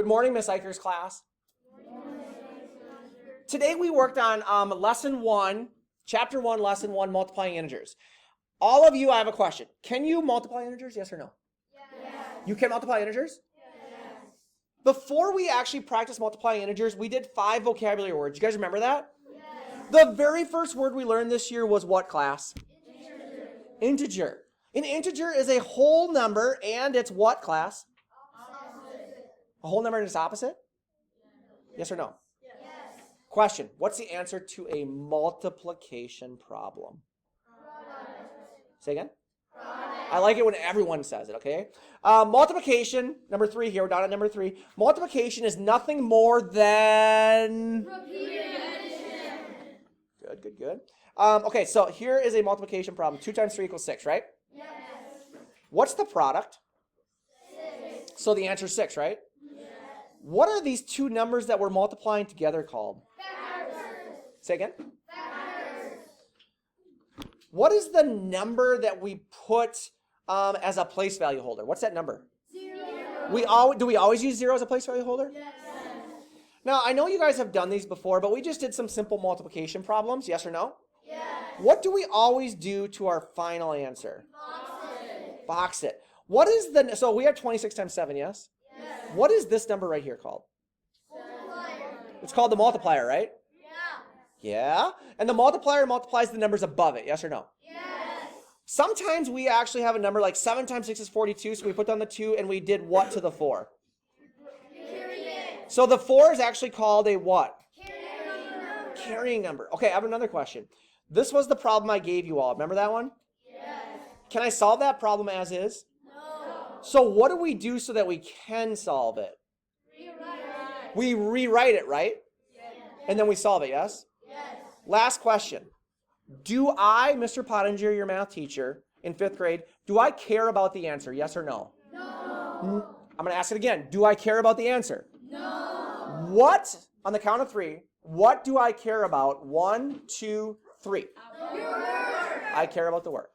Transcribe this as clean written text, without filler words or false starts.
Good morning, Miss Eicher's class. Today we worked on lesson 1, chapter 1, lesson 1, multiplying integers. All of you, I have a question. Can you multiply integers, yes or no? Yes. You can multiply integers? Yes. Before we actually practiced multiplying integers, we did 5 vocabulary words. You guys remember that? Yes. The very first word we learned this year was what class? Integer. Integer. An integer is a whole number and it's what class? Opposite. A whole number and its opposite? Yes or no? Yes. Question, what's the answer to a multiplication problem? Say again? I like it when everyone says it, okay? Multiplication, number 3 here, we're down at number 3. Multiplication is nothing more than... Repeated addition. Good. Okay, so here is a multiplication problem. 2 times 3 equals 6, right? Yes. What's the product? 6. So the answer is 6, right? Yes. What are these two numbers that we're multiplying together called? Factors. Say again? Factors. What is the number that we put as a place value holder? What's that number? 0. Do we always use 0 as a place value holder? Yes. Now, I know you guys have done these before, but we just did some simple multiplication problems, yes or no? Yes. What do we always do to our final answer? Opposite. Box it. What is so we have 26 times 7, yes? Yes. What is this number right here called? Multiplier. It's called the multiplier, right? Yeah. Yeah. And the multiplier multiplies the numbers above it, yes or no? Yes. Sometimes we actually have a number like 7 times 6 is 42, so we put down the 2 and we did what to the 4? Period. So the 4 is actually called a what? Carrying number. Carrying number. Okay, I have another question. This was the problem I gave you all. Remember that one? Yes. Can I solve that problem as is? No. So what do we do so that we can solve it? Rewrite. We rewrite it, right? Yes. And then we solve it, yes? Yes. Last question. Do I, Mr. Pottinger, your math teacher in 5th grade, do I care about the answer, yes or no? No. I'm going to ask it again. Do I care about the answer? No. What, on the count of 3, what do I care about? 1, 2, 3. The word. I care about the work.